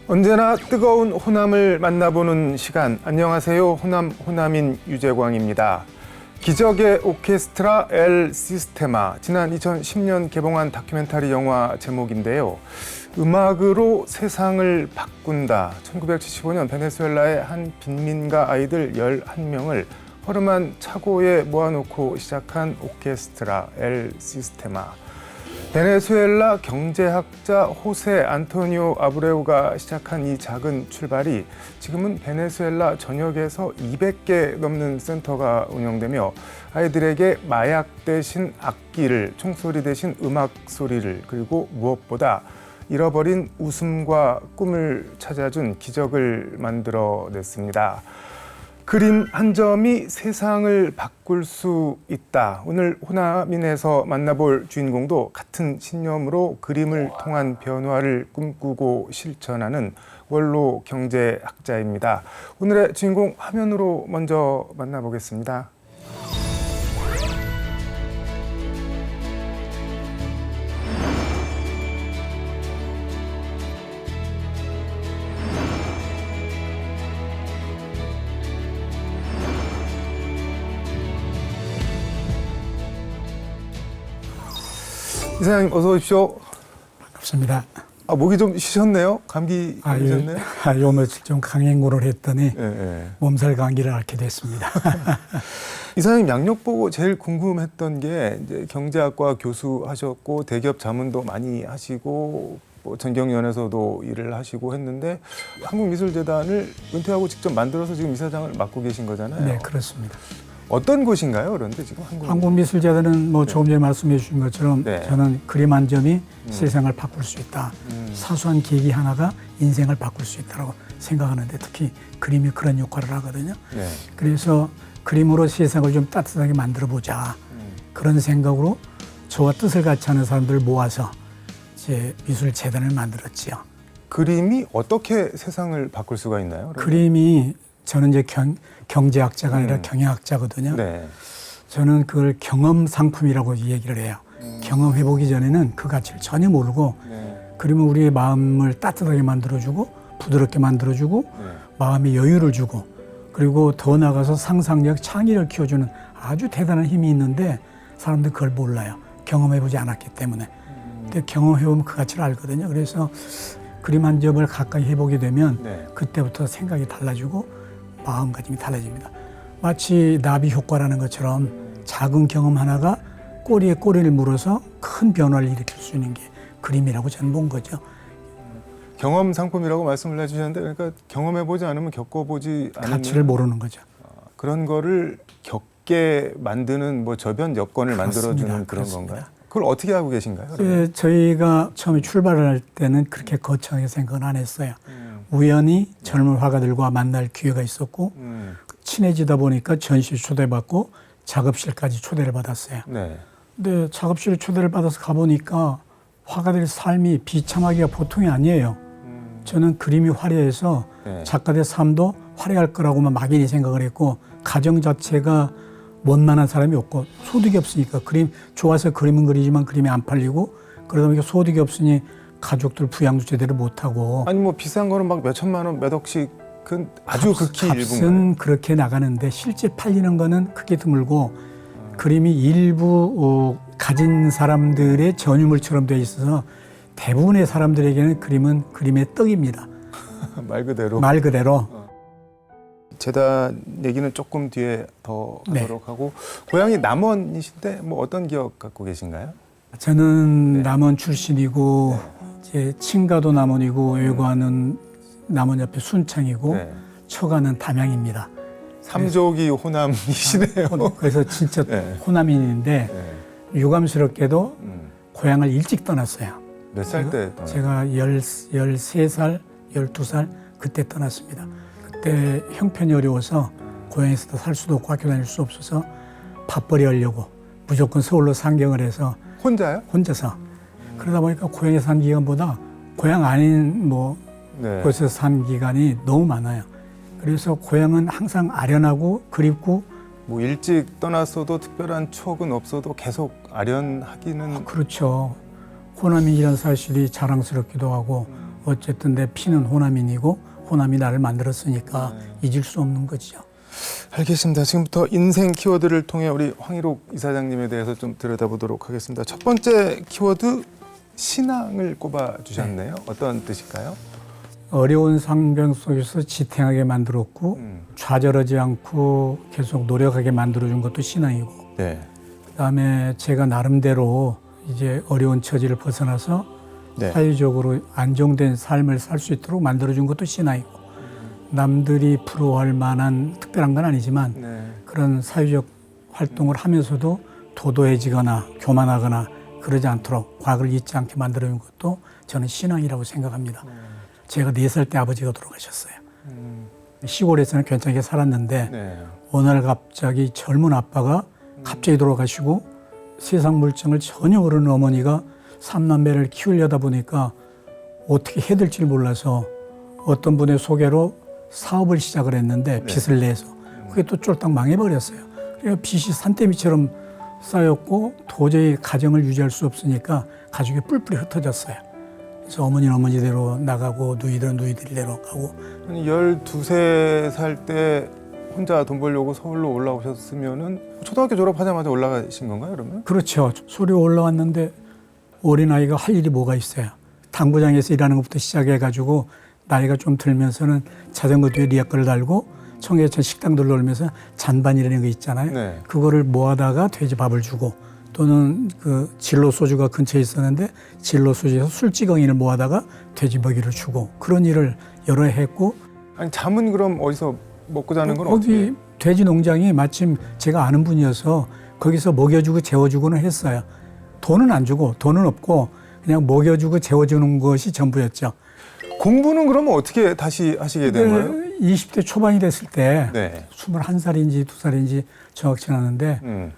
언제나 뜨거운 호남을 만나보는 시간. 안녕하세요. 호남인 유재광입니다. 기적의 오케스트라 엘 시스테마. 지난 2010년 개봉한 다큐멘터리 영화 제목인데요. 음악으로 세상을 바꾼다. 1975년 베네수엘라의 한 빈민가 아이들 11명을 허름한 차고에 모아놓고 시작한 오케스트라 엘 시스테마. 베네수엘라 경제학자 호세 안토니오 아브레우가 시작한 이 작은 출발이 지금은 베네수엘라 전역에서 200개 넘는 센터가 운영되며 아이들에게 마약 대신 악기를, 총소리 대신 음악 소리를, 그리고 무엇보다 잃어버린 웃음과 꿈을 찾아준 기적을 만들어냈습니다. 그림 한 점이 세상을 바꿀 수 있다. 오늘 호남인에서 만나볼 주인공도 같은 신념으로 그림을 통한 변화를 꿈꾸고 실천하는 원로 경제학자입니다. 오늘의 주인공 화면으로 먼저 만나보겠습니다. 이사장님 어서 오십시오. 반갑습니다. 목이 좀 쉬셨네요. 감기 걸리셨네요. 요 며칠 좀 강행군을 했더니 몸살 감기를 앓게 됐습니다. 이사장님 양력 보고 제일 궁금했던 게 이제 경제학과 교수하셨고 대기업 자문도 많이 하시고 뭐 전경련에서도 일을 하시고 했는데 한국미술재단을 은퇴하고 직접 만들어서 지금 이사장을 맡고 계신 거잖아요. 네, 그렇습니다. 어떤 곳인가요? 그런데 지금 한국미술재단은 뭐 조금 전에 말씀해 주신 것처럼 네. 저는 그림 한 점이 세상을 바꿀 수 있다. 사소한 계기 하나가 인생을 바꿀 수 있다고 생각하는데 특히 그림이 그런 역할을 하거든요. 네. 그래서 그림으로 세상을 좀 따뜻하게 만들어 보자. 그런 생각으로 저와 뜻을 같이 하는 사람들을 모아서 이제 미술재단을 만들었지요. 그림이 어떻게 세상을 바꿀 수가 있나요? 그러면? 그림이 저는 이제 경제학자가 아니라 경영학자거든요. 네. 저는 그걸 경험 상품이라고 얘기를 해요. 경험해 보기 전에는 그 가치를 전혀 모르고 그림은 우리의 마음을 따뜻하게 만들어주고 부드럽게 만들어주고 마음의 여유를 주고 그리고 더 나아가서 상상력, 창의를 키워주는 아주 대단한 힘이 있는데 사람들이 그걸 몰라요. 경험해 보지 않았기 때문에. 근데 경험해 보면 그 가치를 알거든요. 그래서 그림 한 점을 가까이 해보게 되면 그때부터 생각이 달라지고 마음가짐이 달라집니다. 마치 나비 효과라는 것처럼 작은 경험 하나가 꼬리에 꼬리를 물어서 큰 변화를 일으킬 수 있는 게 그림이라고 저는 본 거죠. 경험 상품이라고 말씀을 해주셨는데 그러니까 경험해보지 않으면 겪어보지 않으면 가치를 모르는 거죠. 그런 거를 겪게 만드는 뭐 저변 여건을 만들어주는 그런 건가요? 그걸 어떻게 하고 계신가요? 네, 저희가 처음에 출발을 할 때는 그렇게 거창하게 생각은 안 했어요. 우연히 젊은 화가들과 만날 기회가 있었고 친해지다 보니까 전시 초대받고 작업실까지 초대를 받았어요. 네. 근데 작업실 초대를 받아서 가보니까 화가들의 삶이 비참하기가 보통이 아니에요. 저는 그림이 화려해서 작가들의 삶도 화려할 거라고만 막연히 생각을 했고 가정 자체가 원만한 사람이 없고 소득이 없으니까 그림 좋아서 그림은 그리지만 그림이 안 팔리고 그러다 보니까 소득이 없으니 가족들 부양도 제대로 못하고 아니 뭐 비싼 거는 막 몇 천만 원, 몇 억씩은 아주 극히 일부인가요? 값은 그렇게 나가는데 실제 팔리는 거는 크게 드물고 그림이 일부 가진 사람들의 전유물처럼 되어 있어서 대부분의 사람들에게는 그림은 그림의 떡입니다. 말 그대로. 말 그대로. 재단 얘기는 조금 뒤에 더 하도록 하고 고향이 남원이신데 뭐 어떤 기억 갖고 계신가요? 저는 남원 출신이고 제 친가도 남원이고 외가는 남원 옆에 순창이고 처가는 담양입니다. 삼족이 호남이시네요. 그래서 진짜 호남인인데 유감스럽게도 고향을 일찍 떠났어요. 몇 살 때? 제가 13살, 12살 그때 떠났습니다. 그때 형편이 어려워서 고향에서도 살 수도 없고 학교 다닐 수 없어서 밥벌이 하려고 무조건 서울로 상경을 해서 혼자요? 혼자서. 그러다 보니까 고향에 산 기간보다 고향 아닌 곳에서 산 기간이 너무 많아요. 그래서 고향은 항상 아련하고 그립고 뭐 일찍 떠났어도 특별한 추억은 없어도 계속 아련하기는 그렇죠. 호남인이라는 사실이 자랑스럽기도 하고 어쨌든 내 피는 호남인이고 호남이 나를 만들었으니까 잊을 수 없는 거죠. 알겠습니다. 지금부터 인생 키워드를 통해 우리 황일옥 이사장님에 대해서 좀 들여다보도록 하겠습니다. 첫 번째 키워드 신앙을 꼽아주셨네요. 어떤 뜻일까요? 어려운 상황 속에서 지탱하게 만들었고 좌절하지 않고 계속 노력하게 만들어준 것도 신앙이고 네. 그다음에 제가 나름대로 이제 어려운 처지를 벗어나서 네. 사회적으로 안정된 삶을 살 수 있도록 만들어준 것도 신앙이고 남들이 부러워할 만한 특별한 건 아니지만 네. 그런 사회적 활동을 하면서도 도도해지거나 교만하거나 그러지 않도록 과거를 잊지 않게 만들어준 것도 저는 신앙이라고 생각합니다. 제가 4살 때 아버지가 돌아가셨어요. 시골에서는 괜찮게 살았는데 네. 어느 날 갑자기 젊은 아빠가 갑자기 돌아가시고 세상 물정을 전혀 모르는 어머니가 3남매를 키우려다 보니까 어떻게 해야 될지 몰라서 어떤 분의 소개로 사업을 시작을 했는데 빚을 내서 그게 또 쫄딱 망해버렸어요. 그러니까 빚이 산더미처럼 쌓였고 도저히 가정을 유지할 수 없으니까 가족이 뿔뿔이 흩어졌어요. 그래서 어머니는 어머니대로 나가고 누이들은 누이들대로 가고 12살 때 혼자 돈 벌려고 서울로 올라오셨으면은 초등학교 졸업하자마자 올라가신 건가요, 그러면? 그렇죠. 서울에 올라왔는데 어린아이가 할 일이 뭐가 있어요. 당구장에서 일하는 것부터 시작해가지고 나이가 좀 들면서는 자전거 뒤에 리어카를 달고 청계천 식당들 놀면서 잔반이라는 거 있잖아요. 네. 그거를 모아다가 돼지밥을 주고 또는 그 진로 소주가 근처에 있었는데 진로 소주에서 술찌꺼기를 모아다가 돼지 먹이를 주고 그런 일을 여러 해 했고 아니 잠은 그럼 어디서 먹고 자는 건 거기 어떻게? 돼지 농장이 마침 제가 아는 분이어서 거기서 먹여주고 재워주고는 했어요. 돈은 안 주고 돈은 없고 그냥 먹여주고 재워주는 것이 전부였죠. 공부는 그러면 어떻게 다시 하시게 된 거예요? 20대 초반이 됐을 때 네. 21살인지 2살인지 정확치 않은데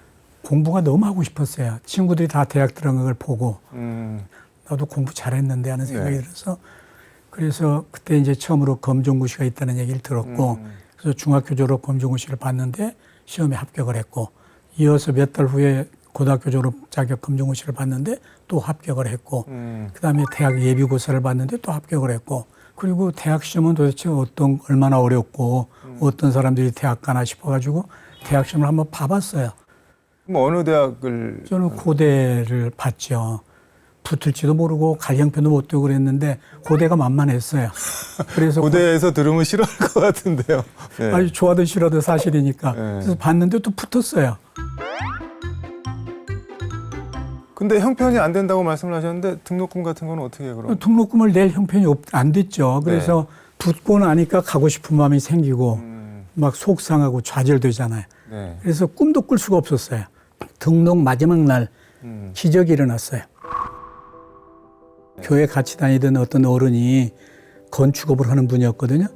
공부가 너무 하고 싶었어요. 친구들이 다 대학 들어간 걸 보고 나도 공부 잘했는데 하는 생각이 네. 들어서 그래서 그때 이제 처음으로 검정고시가 있다는 얘기를 들었고 그래서 중학교 졸업 검정고시를 봤는데 시험에 합격을 했고 이어서 몇 달 후에 고등학교 졸업 자격 검정고시를 봤는데 또 합격을 했고 그다음에 대학 예비고사를 봤는데 또 합격을 했고 그리고 대학 시험은 도대체 얼마나 어렵고 어떤 사람들이 대학 가나 싶어가지고 대학 시험을 한번 봐봤어요. 그럼 어느 대학을? 저는 고대를 봤죠. 붙을지도 모르고 갈 형편도 못 되고 그랬는데 고대가 만만했어요. 그래서 고대에서 들으면 싫어할 것 같은데요. 네. 아주 좋아도 싫어도 사실이니까. 네. 그래서 봤는데 또 붙었어요. 근데 형편이 안 된다고 말씀을 하셨는데 등록금 같은 건 어떻게 해요, 그럼? 등록금을 낼 형편이 안 됐죠. 그래서 붙고 나니까 가고 싶은 마음이 생기고 막 속상하고 좌절되잖아요. 네. 그래서 꿈도 꿀 수가 없었어요. 등록 마지막 날 기적이 일어났어요. 교회 같이 다니던 어떤 어른이 건축업을 하는 분이었거든요.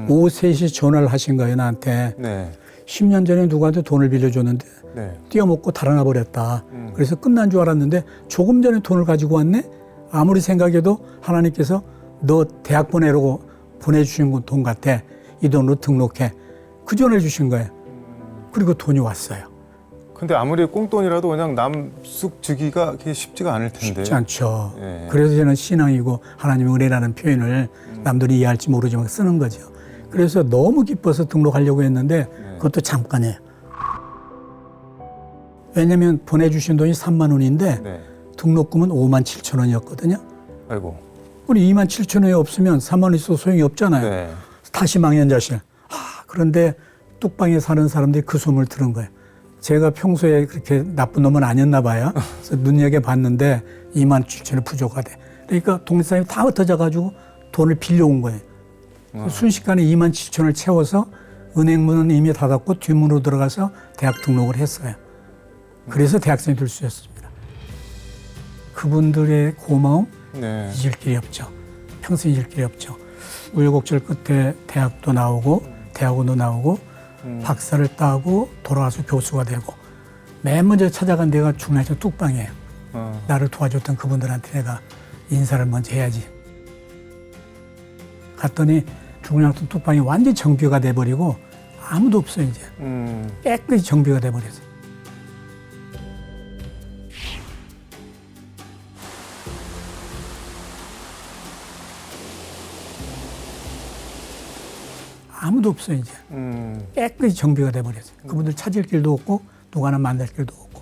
오후 3시 전화를 하신 거예요, 나한테. 네. 10년 전에 누구한테 돈을 빌려줬는데 네. 뛰어먹고 달아나 버렸다. 그래서 끝난 줄 알았는데 조금 전에 돈을 가지고 왔네? 아무리 생각해도 하나님께서 너 대학 보내라고 보내주신 돈 같아. 이 돈으로 등록해. 그 전에 주신 거예요. 그리고 돈이 왔어요. 근데 아무리 꽁돈이라도 그냥 남쑥 주기가 그게 쉽지가 않을 텐데. 쉽지 않죠. 네. 그래서 저는 신앙이고 하나님의 은혜라는 표현을 남들이 이해할지 모르지만 쓰는 거죠. 그래서 너무 기뻐서 등록하려고 했는데 그것도 잠깐이에요. 왜냐하면 보내주신 돈이 3만 원인데 네. 등록금은 5만 7천 원이었거든요. 아이고. 우리 2만 7천 원이 없으면 3만 원 있어도 소용이 없잖아요. 네. 다시 망연자실. 그런데 뚝방에 사는 사람들이 그 소문을 들은 거예요. 제가 평소에 그렇게 나쁜 놈은 아니었나 봐요. 그래서 눈여겨봤는데 2만 7천이 부족하대. 그러니까 동네 사람이 다 흩어져가지고 돈을 빌려온 거예요. 순식간에 2만 7천을 채워서 은행 문은 이미 닫았고 뒷문으로 들어가서 대학 등록을 했어요. 그래서 대학생이 될 수 있었습니다. 그분들의 고마움 네. 잊을 길이 없죠. 평생 잊을 길이 없죠. 우여곡절 끝에 대학도 나오고 대학원도 나오고 박사를 따고 돌아와서 교수가 되고 맨 먼저 찾아간 데가 중앙에서 뚝방이에요. 나를 도와줬던 그분들한테 내가 인사를 먼저 해야지. 갔더니 중앙에서 뚝방이 완전히 정비가 돼버리고 아무도 없어요 이제. 깨끗이 정비가 돼버렸어요. 아무도 없어요, 이제. 깨끗이 정비가 돼버렸어요. 그분들 찾을 길도 없고 누가 하나 만날 길도 없고.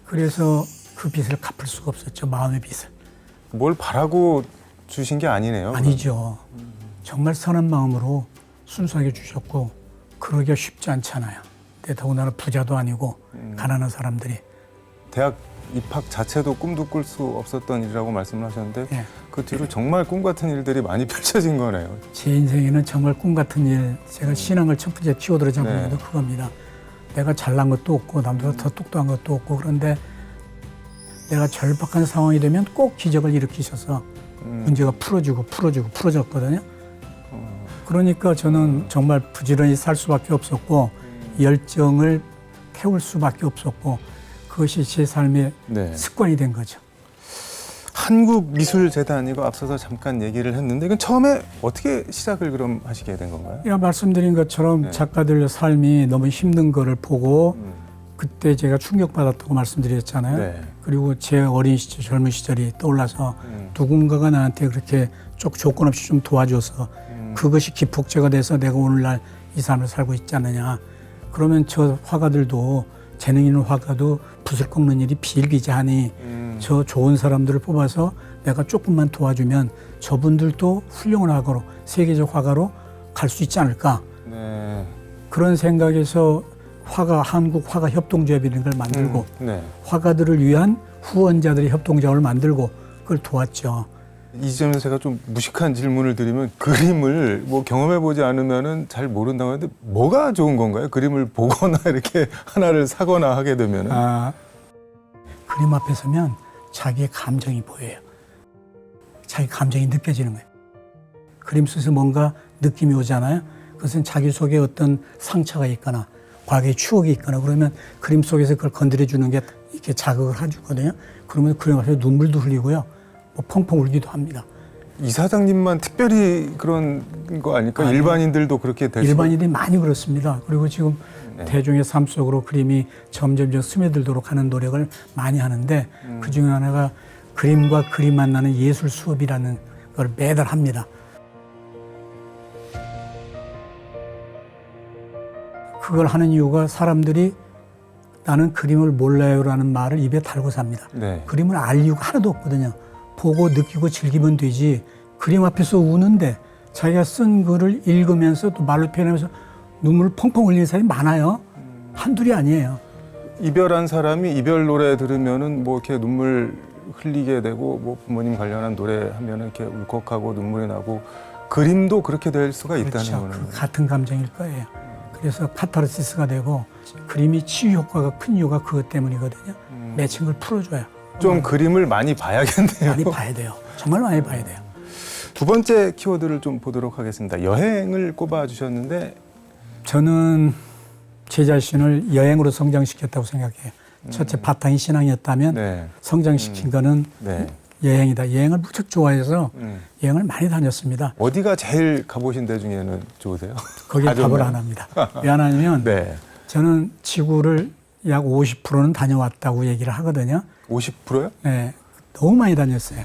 그래서 그 빚을 갚을 수가 없었죠, 마음의 빚을. 뭘 바라고 주신 게 아니네요. 아니죠. 정말 선한 마음으로 순수하게 주셨고 그러기가 쉽지 않잖아요. 근데 더군다나 부자도 아니고 가난한 사람들이. 대학 입학 자체도 꿈도 꿀 수 없었던 일이라고 말씀을 하셨는데 예. 그 뒤로 정말 꿈 같은 일들이 많이 펼쳐진 거네요. 제 인생에는 정말 꿈 같은 일, 제가 신앙을 첫 번째 키워들어 잡은 네. 것도 그겁니다. 내가 잘난 것도 없고 남보다 더 똑똑한 것도 없고 그런데 내가 절박한 상황이 되면 꼭 기적을 일으키셔서 문제가 풀어졌거든요. 그러니까 저는 정말 부지런히 살 수밖에 없었고 열정을 태울 수밖에 없었고 그것이 제 삶의 네. 습관이 된 거죠. 한국미술재단이고 앞서서 잠깐 얘기를 했는데 이건 처음에 어떻게 시작을 그럼 하시게 된 건가요? 제가 말씀드린 것처럼 네. 작가들의 삶이 너무 힘든 거를 보고 그때 제가 충격받았다고 말씀드렸잖아요. 네. 그리고 제 어린 시절, 젊은 시절이 떠올라서 누군가가 나한테 그렇게 조건 없이 좀 도와줘서 그것이 기폭제가 돼서 내가 오늘날 이 삶을 살고 있지 않느냐. 그러면 저 화가들도 재능 있는 화가도 붓을 꺾는 일이 비일비재하니 저 좋은 사람들을 뽑아서 내가 조금만 도와주면 저분들도 훌륭한 화가로 세계적 화가로 갈 수 있지 않을까. 네. 그런 생각에서 한국 화가 협동조합이라는 걸 만들고 네. 화가들을 위한 후원자들의 협동조합을 만들고 그걸 도왔죠. 이 점에서 제가 좀 무식한 질문을 드리면 그림을 뭐 경험해보지 않으면은 잘 모른다고 하는데 뭐가 좋은 건가요? 그림을 보거나 이렇게 하나를 사거나 하게 되면은 그림 앞에 서면 자기의 감정이 보여요. 자기 감정이 느껴지는 거예요. 그림 속에서 뭔가 느낌이 오잖아요. 그것은 자기 속에 어떤 상처가 있거나 과거의 추억이 있거나 그러면 그림 속에서 그걸 건드려주는 게 이렇게 자극을 해주거든요. 그러면 그림 앞에 눈물도 흘리고요. 뭐 펑펑 울기도 합니다. 이사장님만 특별히 그런 거 아닐까? 아니요. 일반인들도 그렇게 될 수. 일반인들이 많이 그렇습니다. 그리고 지금 네. 대중의 삶 속으로 그림이 점점 스며들도록 하는 노력을 많이 하는데 그 중에 하나가 그림과 그림 만나는 예술 수업이라는 걸 매달 합니다. 그걸 하는 이유가 사람들이 나는 그림을 몰라요라는 말을 입에 달고 삽니다. 네. 그림을 알 이유가 하나도 없거든요. 보고 느끼고 즐기면 되지. 그림 앞에서 우는데 자기가 쓴 글을 읽으면서 또 말로 표현하면서 눈물을 펑펑 흘리는 사람이 많아요. 한둘이 아니에요. 이별한 사람이 이별 노래 들으면은 뭐 이렇게 눈물 흘리게 되고 뭐 부모님 관련한 노래 하면은 이렇게 울컥하고 눈물이 나고 그림도 그렇게 될 수가 있다는 그렇죠. 거는. 그 같은 감정일 거예요. 그래서 카타르시스가 되고 그림이 치유 효과가 큰 이유가 그것 때문이거든요. 맺힌 걸 풀어줘요. 좀 그림을 많이 봐야겠네요. 많이 봐야 돼요. 정말 많이 봐야 돼요. 두 번째 키워드를 좀 보도록 하겠습니다. 여행을 꼽아주셨는데 저는 제 자신을 여행으로 성장시켰다고 생각해요. 첫째 바탕이 신앙이었다면 네. 성장시킨 거는 네. 여행이다. 여행을 무척 좋아해서 여행을 많이 다녔습니다. 어디가 제일 가보신 데 중에는 좋으세요? 거기에 아주 답을 뭐. 안 합니다. 왜 안 하냐면 네. 저는 지구를 약 50%는 다녀왔다고 얘기를 하거든요. 50%요? 네, 너무 많이 다녔어요.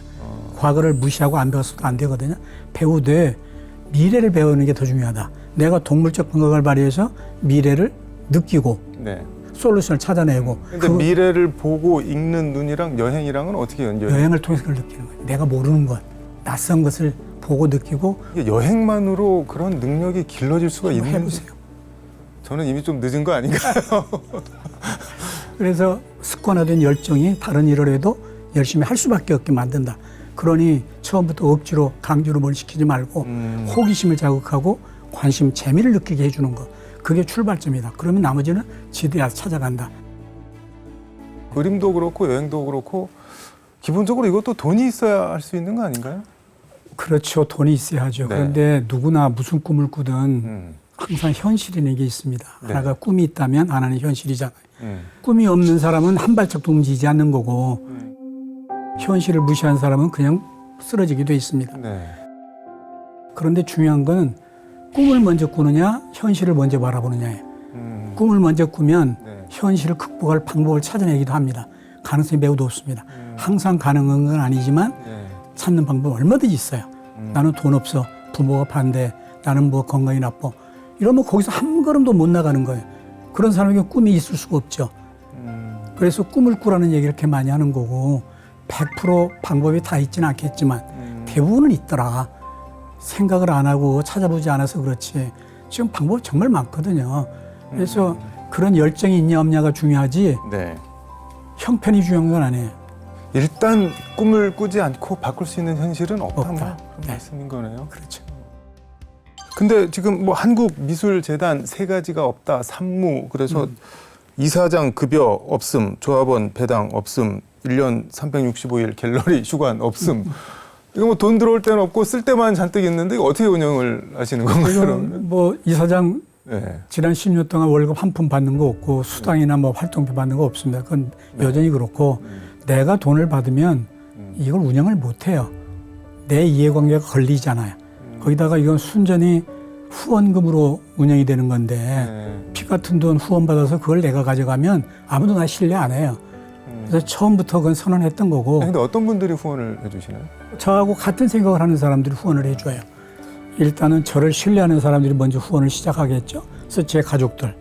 과거를 무시하고 안 배웠어도 안 되거든요. 배우되 미래를 배우는 게 더 중요하다. 내가 동물적 감각을 발휘해서 미래를 느끼고 네. 솔루션을 찾아내고 근데 미래를 보고 읽는 눈이랑 여행이랑은 어떻게 연결이? 여행을 통해서 그걸 느끼는 거예요. 내가 모르는 것, 낯선 것을 보고 느끼고 이게 여행만으로 그런 능력이 길러질 수가 있는지 해보세요. 저는 이미 좀 늦은 거 아닌가요? 그래서 습관화된 열정이 다른 일을 해도 열심히 할 수밖에 없게 만든다. 그러니 처음부터 억지로 강제로 뭘 시키지 말고 호기심을 자극하고 관심, 재미를 느끼게 해주는 것. 그게 출발점이다. 그러면 나머지는 지대야 찾아간다. 그림도 그렇고 여행도 그렇고 기본적으로 이것도 돈이 있어야 할 수 있는 거 아닌가요? 그렇죠. 돈이 있어야죠. 네. 그런데 누구나 무슨 꿈을 꾸든 항상 현실이라는 게 있습니다. 네. 하나가 꿈이 있다면 하나는 현실이잖아요. 꿈이 없는 사람은 한 발짝도 움직이지 않는 거고 현실을 무시한 사람은 그냥 쓰러지게 돼 있습니다. 네. 그런데 중요한 건 꿈을 먼저 꾸느냐 현실을 먼저 바라보느냐예요. 꿈을 먼저 꾸면 네. 현실을 극복할 방법을 찾아내기도 합니다. 가능성이 매우 높습니다. 항상 가능한 건 아니지만 네. 찾는 방법은 얼마든지 있어요. 나는 돈 없어. 부모가 반대. 나는 뭐 건강이 나빠. 이러면 거기서 한 걸음도 못 나가는 거예요. 그런 사람에게 꿈이 있을 수가 없죠. 그래서 꿈을 꾸라는 얘기를 이렇게 많이 하는 거고 100% 방법이 다 있지는 않겠지만 대부분은 있더라. 생각을 안 하고 찾아보지 않아서 그렇지. 지금 방법이 정말 많거든요. 그래서 그런 열정이 있냐 없냐가 중요하지 네. 형편이 중요한 건 아니에요. 일단 꿈을 꾸지 않고 바꿀 수 있는 현실은 없다. 없다. 그런 네. 말씀인 거네요. 그렇죠. 근데 지금 뭐 한국미술재단 세 가지가 없다. 산무 그래서 이사장 급여 없음, 조합원 배당 없음, 1년 365일 갤러리 휴관 없음. 이거 뭐 돈 들어올 때는 없고 쓸 때만 잔뜩 있는데 이거 어떻게 운영을 하시는 건가요? 그러면? 뭐 이사장 네. 지난 10년 동안 월급 한 푼 받는 거 없고 수당이나 뭐 활동비 받는 거 없습니다. 그건 여전히 그렇고 내가 돈을 받으면 이걸 운영을 못 해요. 내 이해관계가 걸리잖아요. 거기다가 이건 순전히 후원금으로 운영이 되는 건데 피 같은 돈 후원받아서 그걸 내가 가져가면 아무도 나 신뢰 안 해요. 그래서 처음부터 그건 선언했던 거고 근데 어떤 분들이 후원을 해주시나요? 저하고 같은 생각을 하는 사람들이 후원을 해줘요. 일단은 저를 신뢰하는 사람들이 먼저 후원을 시작하겠죠. 그래서 제 가족들.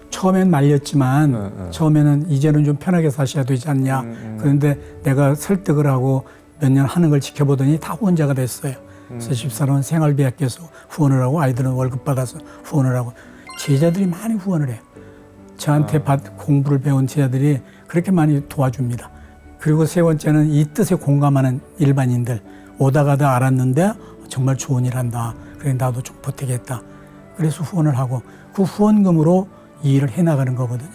처음엔 말렸지만 처음에는 이제는 좀 편하게 사셔야 되지 않냐. 그런데 내가 설득을 하고 몇 년 하는 걸 지켜보더니 다 후원자가 됐어요. 그래서 집사람은 생활비 아껴서 후원을 하고 아이들은 월급 받아서 후원을 하고 제자들이 많이 후원을 해요. 저한테 공부를 배운 제자들이 그렇게 많이 도와줍니다. 그리고 세 번째는 이 뜻에 공감하는 일반인들. 오다 가다 알았는데 정말 좋은 일 한다. 그래 나도 좀 보태겠다. 그래서 후원을 하고 그 후원금으로 이 일을 해나가는 거거든요.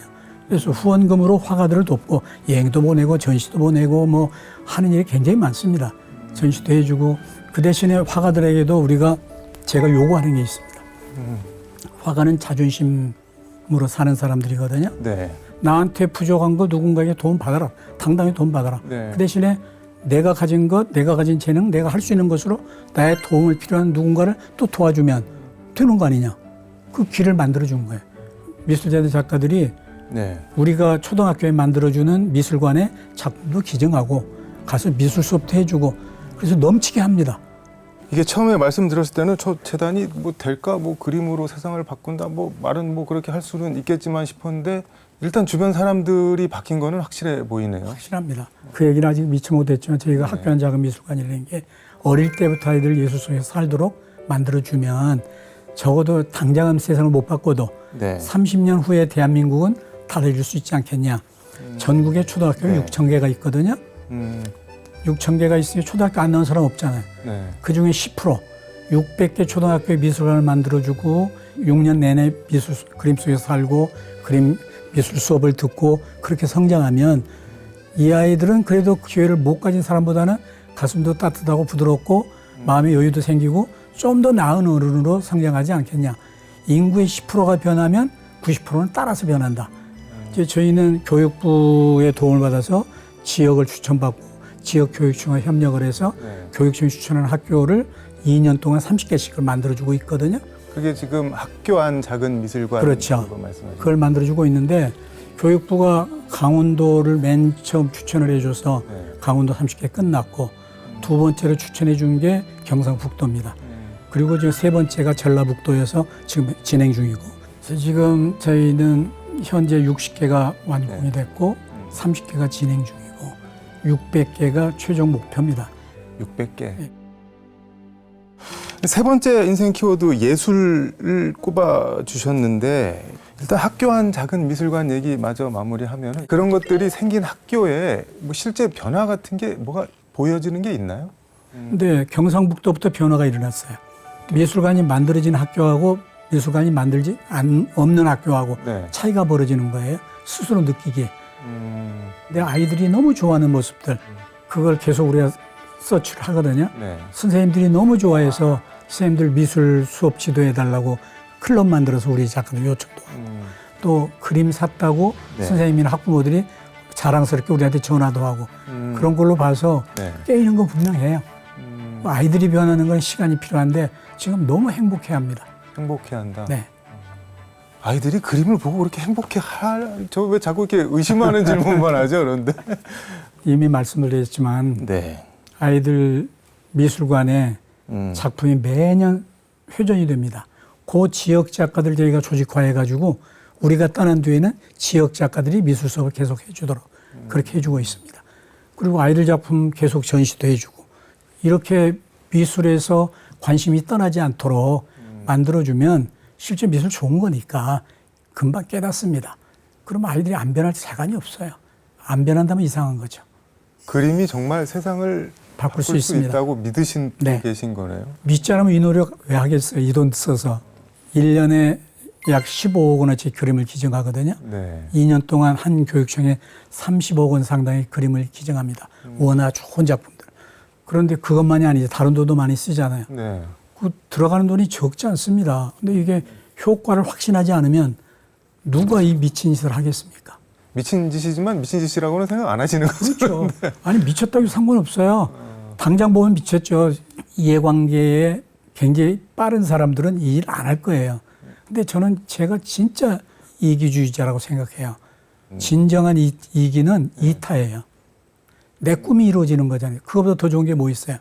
그래서 후원금으로 화가들을 돕고 여행도 보내고 전시도 보내고 뭐 하는 일이 굉장히 많습니다. 전시도 해주고 그 대신에 화가들에게도 우리가 제가 요구하는 게 있습니다. 화가는 자존심으로 사는 사람들이거든요. 네. 나한테 부족한 거 누군가에게 도움 받아라. 당당히 도움 받아라. 네. 그 대신에 내가 가진 것, 내가 가진 재능, 내가 할 수 있는 것으로 나의 도움을 필요한 누군가를 또 도와주면 되는 거 아니냐. 그 길을 만들어준 거예요. 미술재단 작가들이 네. 우리가 초등학교에 만들어주는 미술관에 작품도 기증하고 가서 미술 수업도 해주고 그래서 넘치게 합니다. 이게 처음에 말씀 드렸을 때는 저 재단이 뭐 될까 뭐 그림으로 세상을 바꾼다 뭐 말은 뭐 그렇게 할 수는 있겠지만 싶었는데 일단 주변 사람들이 바뀐 거는 확실해 보이네요. 확실합니다. 그 얘기는 아직 미처 못했지만 저희가 학교한 작은 미술관이라는 게 어릴 때부터 아이들 예술 속에서 살도록 만들어주면 적어도 당장은 세상을 못 바꿔도 네. 30년 후에 대한민국은 달라질 수 있지 않겠냐. 전국에 초등학교 네. 6,000개가 있거든요. 6,000개가 있으니 초등학교 안 나온 사람 없잖아요. 네. 그중에 10% 600개 초등학교에 미술관을 만들어주고 6년 내내 그림 속에서 살고 그림 미술 수업을 듣고 그렇게 성장하면 이 아이들은 그래도 기회를 못 가진 사람보다는 가슴도 따뜻하고 부드럽고 마음의 여유도 생기고 좀 더 나은 어른으로 성장하지 않겠냐. 인구의 10%가 변하면 90%는 따라서 변한다. 이제 저희는 교육부의 도움을 받아서 지역을 추천받고 지역 교육청과 협력을 해서 교육청이 추천하는 학교를 2년 동안 30개씩을 만들어주고 있거든요. 그게 지금 학교 안 작은 미술관 그렇죠. 말씀하시는 그걸 만들어주고 있는데 교육부가 강원도를 맨 처음 추천을 해줘서 강원도 30개 끝났고 두 번째로 추천해 준 게 경상북도입니다. 그리고 지금 세 번째가 전라북도여서 지금 진행 중이고 그래서 지금 저희는 현재 60개가 완공이 됐고 30개가 진행 중이고 600개가 최종 목표입니다. 600개. 네. 세 번째 인생 키워드 예술을 꼽아 주셨는데 일단 학교 안 작은 미술관 얘기 마저 마무리하면 그런 것들이 생긴 학교에 뭐 실제 변화 같은 게 뭐가 보여지는 게 있나요? 근데 경상북도부터 변화가 일어났어요. 미술관이 만들어진 학교하고 미술관이 만들지 없는 학교하고 네. 차이가 벌어지는 거예요. 스스로 느끼기에. 근데 아이들이 너무 좋아하는 모습들 그걸 계속 우리가 서치를 하거든요. 네. 선생님들이 너무 좋아해서 선생님들 미술 수업 지도해달라고 클럽 만들어서 우리 작가들 요청도 하고 또 그림 샀다고 네. 선생님이나 학부모들이 자랑스럽게 우리한테 전화도 하고 그런 걸로 봐서 네. 깨이는 거 분명해요. 아이들이 변하는 건 시간이 필요한데 지금 너무 행복해합니다. 행복해한다. 네. 아이들이 그림을 보고 그렇게 저 왜 자꾸 이렇게 의심하는 질문만 하죠? 그런데 이미 말씀을 드렸지만 네. 아이들 미술관에 작품이 매년 회전이 됩니다. 그 지역 작가들 저희가 조직화해가지고 우리가 떠난 뒤에는 지역 작가들이 미술 수업을 계속 해주도록 그렇게 해주고 있습니다. 그리고 아이들 작품 계속 전시도 해주고 이렇게 미술에서 관심이 떠나지 않도록 만들어주면 실제 미술 좋은 거니까 금방 깨닫습니다. 그럼 아이들이 안 변할 재간이 없어요. 안 변한다면 이상한 거죠. 그림이 정말 세상을 바꿀 수 있습니다. 있다고 믿으신 네. 계신 거네요. 믿지 않으면 이 노력 왜 하겠어요? 이 돈 써서. 1년에 약 15억 원어치 그림을 기증하거든요. 네. 2년 동안 한 교육청에 30억 원 상당의 그림을 기증합니다. 워낙 좋은 작품들. 그런데 그것만이 아니죠. 다른 돈도 많이 쓰잖아요. 네. 그 들어가는 돈이 적지 않습니다. 근데 이게 효과를 확신하지 않으면 누가 이 미친 짓을 하겠습니까? 미친 짓이지만 미친 짓이라고는 생각 안 하시는 거죠. 그렇죠. 아니 미쳤다고 해도 상관없어요. 당장 보면 미쳤죠. 이해관계에 굉장히 빠른 사람들은 이 일 안 할 거예요. 근데 저는 제가 진짜 이기주의자라고 생각해요. 진정한 이기는 이타예요. 내 꿈이 이루어지는 거잖아요. 그거보다 더 좋은 게 뭐 있어요?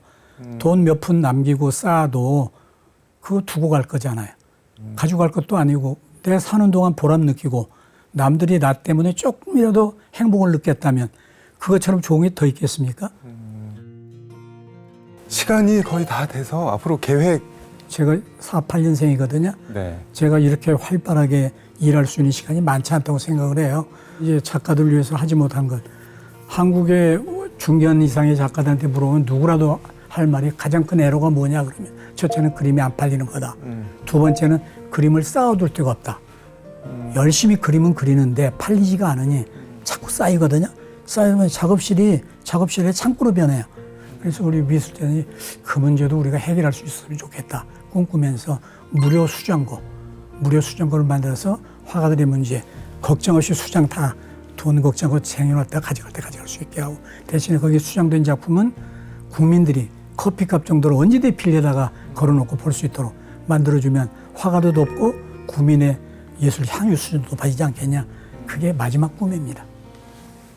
돈 몇 푼 남기고 쌓아도 그거 두고 갈 거잖아요. 가져갈 것도 아니고 내가 사는 동안 보람 느끼고 남들이 나 때문에 조금이라도 행복을 느꼈다면 그것처럼 좋은 게 더 있겠습니까? 시간이 거의 다 돼서 앞으로 계획. 제가 48년생이거든요. 네. 제가 이렇게 활발하게 일할 수 있는 시간이 많지 않다고 생각을 해요. 이제 작가들 위해서 하지 못한 것. 한국의 중견 이상의 작가들한테 물어보면 누구라도 할 말이 가장 큰 애로가 뭐냐 그러면 첫째는 그림이 안 팔리는 거다. 두 번째는 그림을 쌓아둘 데가 없다. 열심히 그림은 그리는데 팔리지가 않으니 자꾸 쌓이거든요. 쌓이면 작업실에 창고로 변해요. 그래서 우리 미술자들이 그 문제도 우리가 해결할 수 있으면 좋겠다 꿈꾸면서 무료 수장고를 만들어서 화가들의 문제 걱정 없이 수장 다 돈 걱정 없이 쟁여놨다가 가져갈 때 가져갈 수 있게 하고 대신에 거기에 수장된 작품은 국민들이 커피값 정도로 언제든 빌려다가 걸어놓고 볼 수 있도록 만들어주면 화가도 높고 국민의 예술 향유 수준도 높아지지 않겠냐. 그게 마지막 꿈입니다.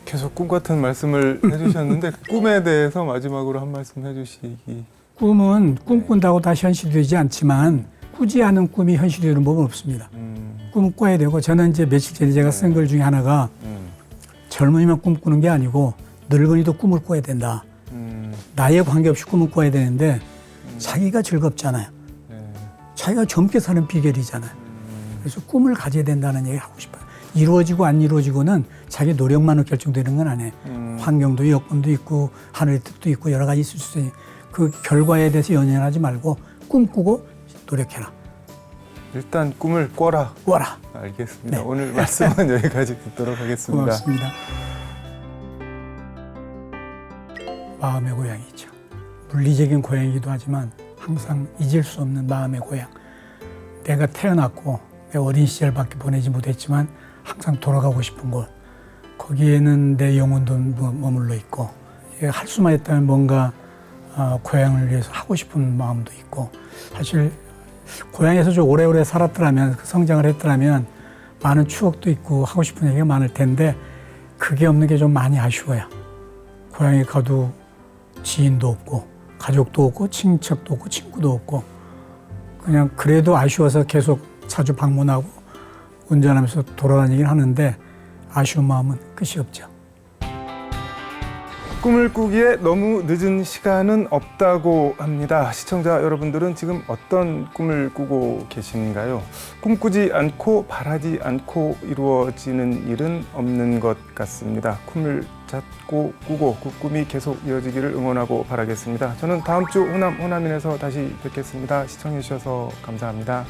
계속 꿈 같은 말씀을 해주셨는데 꿈에 대해서 마지막으로 한 말씀 해주시기. 꿈은 꿈꾼다고 다 현실되지 않지만 꾸지 않은 꿈이 현실되는 법은 없습니다. 꿈은 꿔야 되고 저는 이제 며칠 전에 제가 쓴 글 중에 하나가 젊은이만 꿈꾸는 게 아니고 늙은이도 꿈을 꿔야 된다. 나이에 관계없이 꿈을 꿔야 되는데 자기가 즐겁잖아요. 자기가 젊게 사는 비결이잖아요. 그래서 꿈을 가져야 된다는 얘기 하고 싶어요. 이루어지고 안 이루어지고는 자기 노력만으로 결정되는 건 아니에요. 환경도 여건도 있고 하늘의 뜻도 있고 여러 가지 있을 수 있어요. 그 결과에 대해서 연연하지 말고 꿈꾸고 노력해라. 일단 꿈을 꿔라. 알겠습니다. 네. 오늘 말씀은 여기까지 듣도록 하겠습니다. 고맙습니다. 마음의 고향이죠. 물리적인 고향이기도 하지만 항상 잊을 수 없는 마음의 고향. 내가 태어났고 내 어린 시절밖에 보내지 못했지만 항상 돌아가고 싶은 곳. 거기에는 내 영혼도 머물러 있고 할 수만 있다면 뭔가 고향을 위해서 하고 싶은 마음도 있고 사실 고향에서 좀 오래오래 살았더라면 성장을 했더라면 많은 추억도 있고 하고 싶은 얘기가 많을 텐데 그게 없는 게 좀 많이 아쉬워요. 고향에 가도 지인도 없고 가족도 없고 친척도 없고 친구도 없고 그냥 그래도 아쉬워서 계속 자주 방문하고 운전하면서 돌아다니긴 하는데 아쉬운 마음은 끝이 없죠. 꿈을 꾸기에 너무 늦은 시간은 없다고 합니다. 시청자 여러분들은 지금 어떤 꿈을 꾸고 계신가요? 꿈꾸지 않고 바라지 않고 이루어지는 일은 없는 것 같습니다. 꿈을 잡고 꾸고 그 꿈이 계속 이어지기를 응원하고 바라겠습니다. 저는 다음 주 호남인에서 다시 뵙겠습니다. 시청해 주셔서 감사합니다.